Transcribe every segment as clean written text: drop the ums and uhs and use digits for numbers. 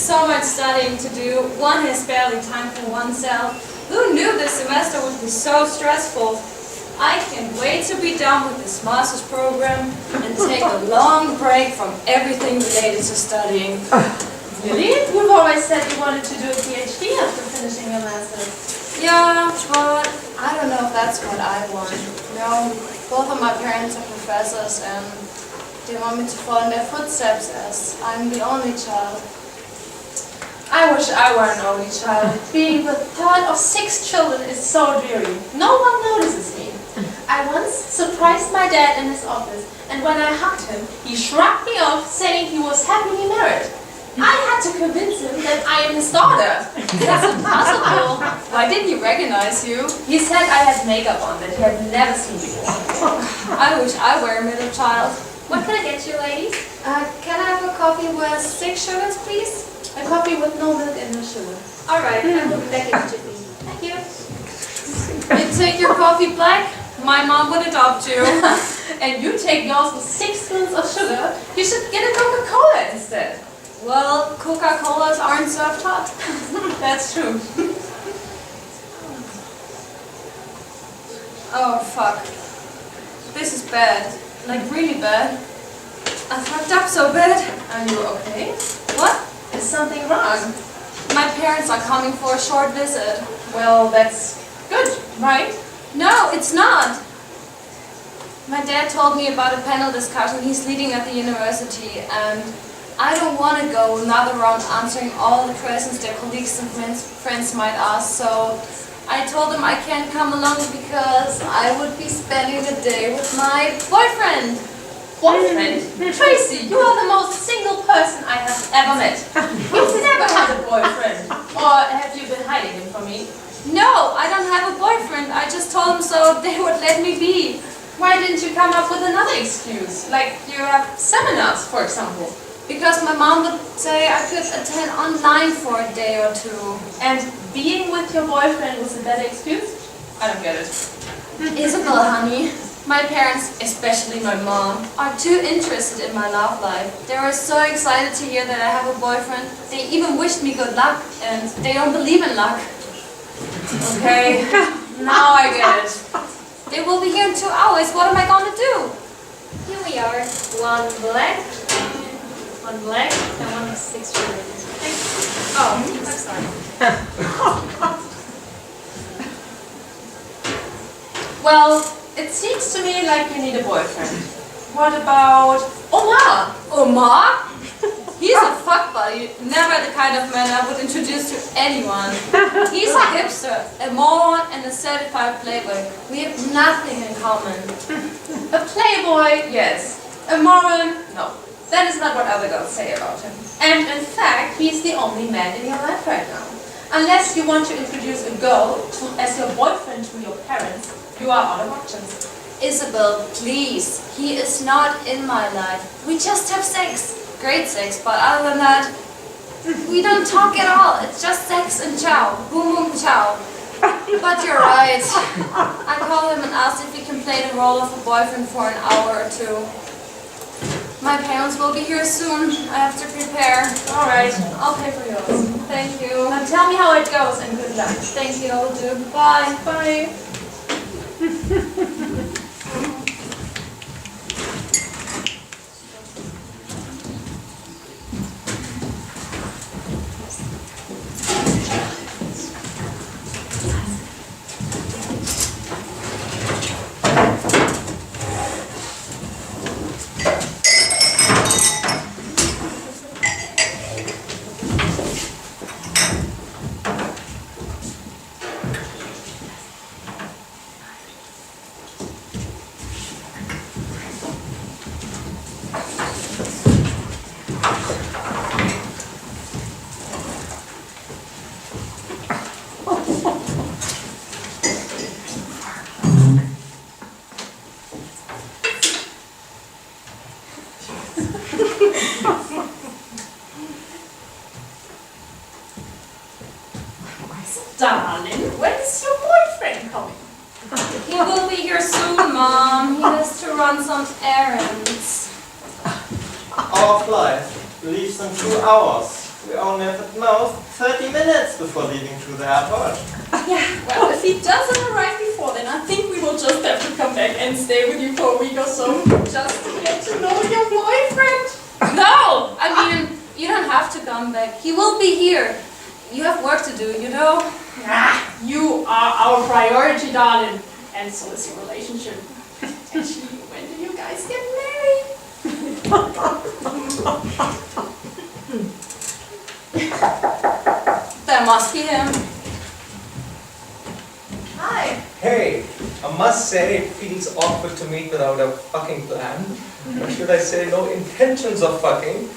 so much studying to do. One has barely time for oneself. Who knew this semester would be so stressful? I can't wait to be done with this master's program and take a long break from everything related to studying. Really? You've always said you wanted to do a PhD after finishing your master's. Yeah, but I don't know if that's what I want. No, both of my parents are professors and they want me to follow in their footsteps as I'm the only child. I wish I were an only child. Being the third of 6 children is so dreary. No one notices me. I once surprised my dad in his office, and when I hugged him, he shrugged me off, saying he was happily married. I had to convince him that I am his daughter. That's impossible. Why didn't he recognize you? He said I had makeup on that he had never seen before. I wish I were a middle child. What can I get you, ladies? Can I have a coffee with 6 sugars, please? A coffee with no milk and no sugar. All right, I will be back in a jiffy. Thank you. You take your coffee black? My mom would adopt you. And you take yours with 6 spoons of sugar. You should get a Coca-Cola instead. Well, Coca-Colas aren't served hot. That's true. Oh, fuck. This is bad. Like, really bad. I fucked up so bad. Are you okay? What? Is something wrong? My parents are coming for a short visit. Well, that's good, right? No, it's not. My dad told me about a panel discussion he's leading at the university, and I don't want to go another round answering all the questions their colleagues and friends might ask, so I told them I can't come along because I would be spending the day with my boyfriend. Boyfriend? Tracy, you are the most single person I have ever met. You've never had a boyfriend. Or have you been hiding him from me? No, I don't have a boyfriend. I just told them so they would let me be. Why didn't you come up with another excuse? Like you have seminars, for example. Because my mom would say I could attend online for a day or 2. And being with your boyfriend was a better excuse? I don't get it. Isabel, honey, my parents, especially my mom, are too interested in my love life. They were so excited to hear that I have a boyfriend. They even wished me good luck, and they don't believe in luck. Okay, now I get it. They will be here in 2 hours. What am I going to do? Here we are. One black, and one 6 sugar. Oh, I'm sorry. Well, it seems to me like you need a boyfriend. What about Omar? Omar? He's a fuck buddy. Never the kind of man I would introduce to anyone. He's a hipster, a moron, and a certified playboy. We have nothing in common. A playboy, yes. A moron, no. That is not what other girls say about him. And in fact, he's the only man in your life right now. Unless you want to introduce a girl as your boyfriend to your parents, you are out of options. Isabel, please. He is not in my life. We just have sex. Great sex, but other than that, we don't talk at all. It's just sex and ciao. Boom, boom, ciao. But you're right. I called him and asked if he can play the role of a boyfriend for an hour or 2. My parents will be here soon. I have to prepare. All right, I'll pay for yours. Thank you. Now tell me how it goes and good luck. Thank you, I'll do. Bye. Bye. Darling, when's your boyfriend coming? He will be here soon, Mom. He has to run some errands. Our flight leaves in 2 hours. We only have at most 30 minutes before leaving to the airport. Yeah, well, if he doesn't arrive before then, I think we will just have to come back and stay with you for a week or so, just to get to know your boyfriend. No! I mean, you don't have to come back. He will be here. You have work to do, you know? Ah, you are our priority, darling. And so is your relationship. Actually, when do you guys get married? That must be him. Hi. Hey, I must say it feels awkward to meet without a fucking plan. Or should I say no intentions of fucking?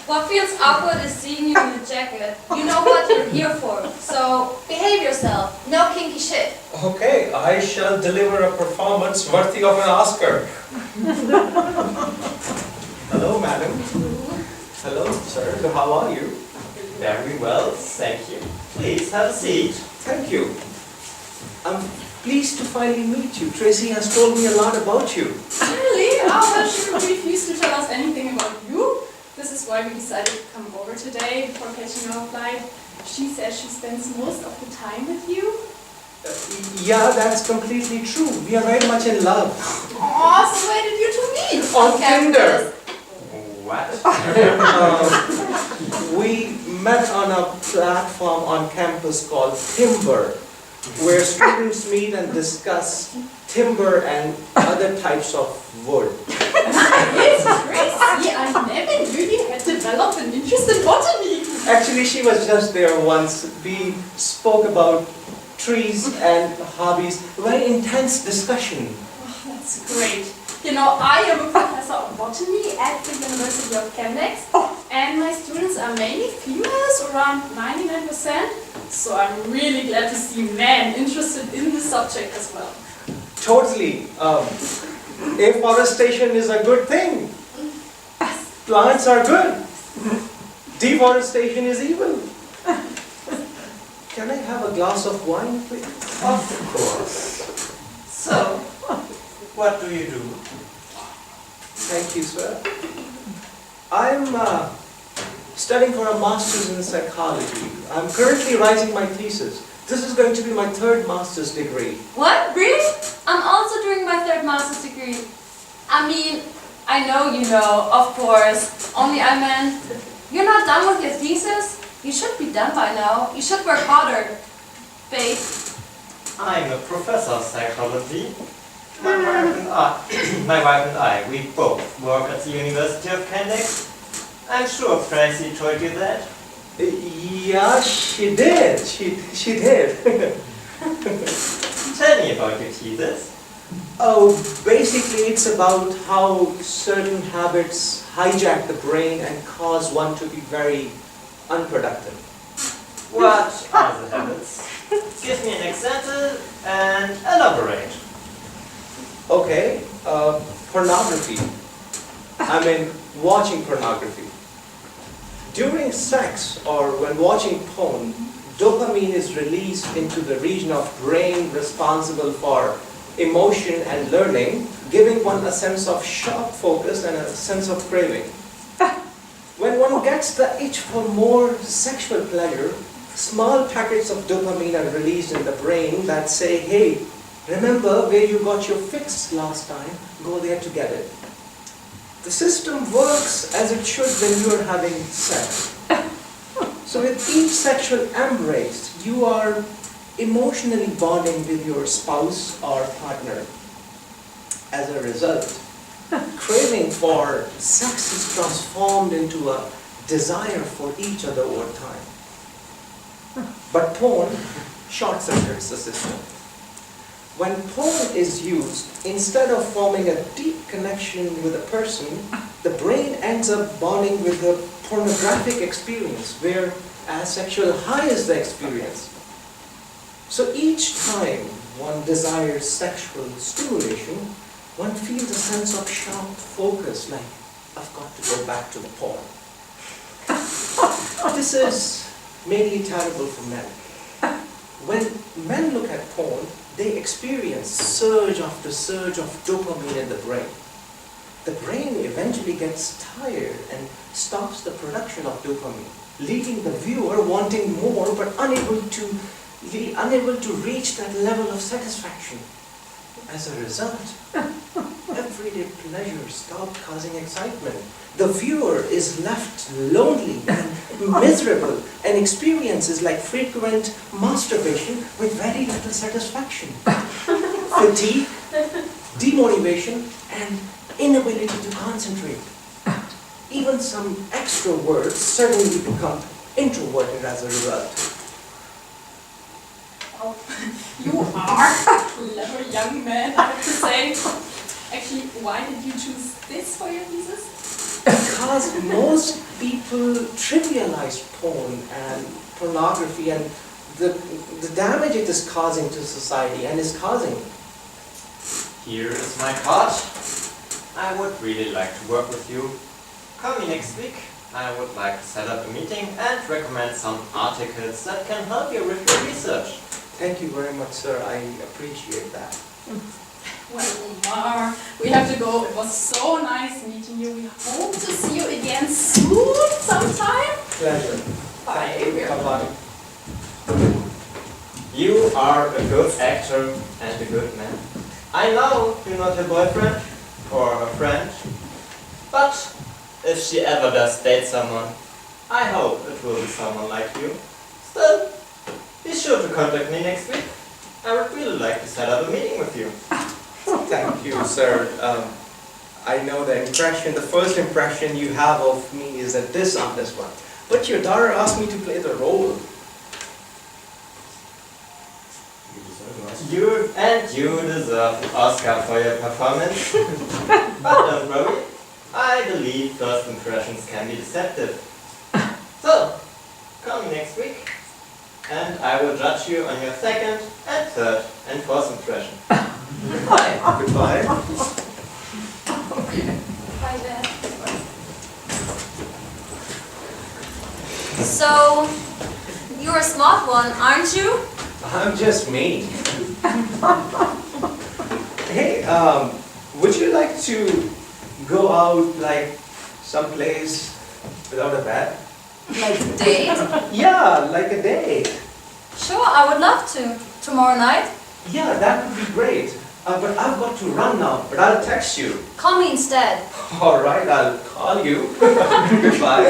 What feels awkward is seeing you in a jacket. You know what you're here for. So behave yourself. No kinky shit. Okay, I shall deliver a performance worthy of an Oscar. Hello, madam. Hello, sir. How are you? Very well, thank you. Please have a seat. Thank you. I'm pleased to finally meet you. Tracy has told me a lot about you. Really? Oh, well, she refused to tell us anything about you. This is why we decided to come over today before catching our flight. She says she spends most of the time with you. Yeah, that's completely true. We are very much in love. Oh, so where did you two meet? On Tinder. What? We met on a platform on campus called Timber, where students meet and discuss timber and other types of wood. It's crazy. I never knew you had developed an interest in botany. Actually, she was just there once. We spoke about trees and hobbies. Very intense discussion. Oh, that's great. You know, I am a professor of botany at the University of Chemnitz, and my students are mainly females, around 99%. So I'm really glad to see men interested in the subject as well. Totally. Afforestation is a good thing. Plants are good. Deforestation is evil. Can I have a glass of wine, please? Of course. So, what do you do? Thank you, sir. I'm studying for a master's in psychology. I'm currently writing my thesis. This is going to be my third master's degree. What? Really? I'm also doing my third master's degree. I mean, I know you know, of course. Only I meant, you're not done with your thesis? You should be done by now. You should work harder, babe. I'm a professor of psychology. My wife and I, we both work at the University of Chemnitz. I'm sure Tracy told you that. Yeah, she did. She did. Tell me about your thesis. Oh, basically it's about how certain habits hijack the brain and cause one to be very unproductive. What are the habits? Give me an example and elaborate. Okay, pornography. I mean, watching pornography. During sex or when watching porn, dopamine is released into the region of brain responsible for emotion and learning, giving one a sense of sharp focus and a sense of craving. When one gets the itch for more sexual pleasure, small packets of dopamine are released in the brain that say, hey, remember where you got your fix last time? Go there to get it. The system works as it should when you are having sex. So with each sexual embrace, you are emotionally bonding with your spouse or partner. As a result, craving for sex is transformed into a desire for each other over time. But porn short-circuits the system. When porn is used, instead of forming a deep connection with a person, the brain ends up bonding with the pornographic experience, where a sexual high is the experience. So each time one desires sexual stimulation, one feels a sense of sharp focus, like, I've got to go back to the porn. This is mainly terrible for men. When men look at porn, they experience surge after surge of dopamine in the brain. The brain eventually gets tired and stops the production of dopamine, leaving the viewer wanting more but unable to reach that level of satisfaction. As a result, everyday pleasures stop causing excitement. The viewer is left lonely and miserable and experiences like frequent masturbation with very little satisfaction. Fatigue, demotivation, and inability to concentrate. Even some extroverts suddenly become introverted as a result. Oh, you are a clever young man, I have to say. Actually, why did you choose this for your thesis? Because most people trivialize porn and pornography and the damage it is causing to society and is causing. Here is my card. I would really like to work with you. Call me next week. I would like to set up a meeting and recommend some articles that can help you with your research. Thank you very much, sir. I appreciate that. Well, Omar, we have to go. It was so nice meeting you. We hope to see you again soon, sometime. Pleasure. Bye. Bye-bye. You are a good actor and a good man. I know you're not her boyfriend or her friend, but if she ever does date someone, I hope it will be someone like you. Still, be sure to contact me next week. I would really like to set up a meeting with you. Thank you, sir. I know the first impression you have of me is a dishonest one. But your daughter asked me to play the role. You deserve an Oscar for your performance. But don't worry, I believe first impressions can be deceptive. So, call me next week, and I will judge you on your second and third and fourth impression. Goodbye. Goodbye. Bye, Dad. So, you're a smart one, aren't you? I'm just me. Hey, would you like to go out like someplace without a bed? Like a date? Yeah, like a date. Sure, I would love to. Tomorrow night? Yeah, that would be great. But I've got to run now, but I'll text you. Call me instead. All right, I'll call you. Goodbye.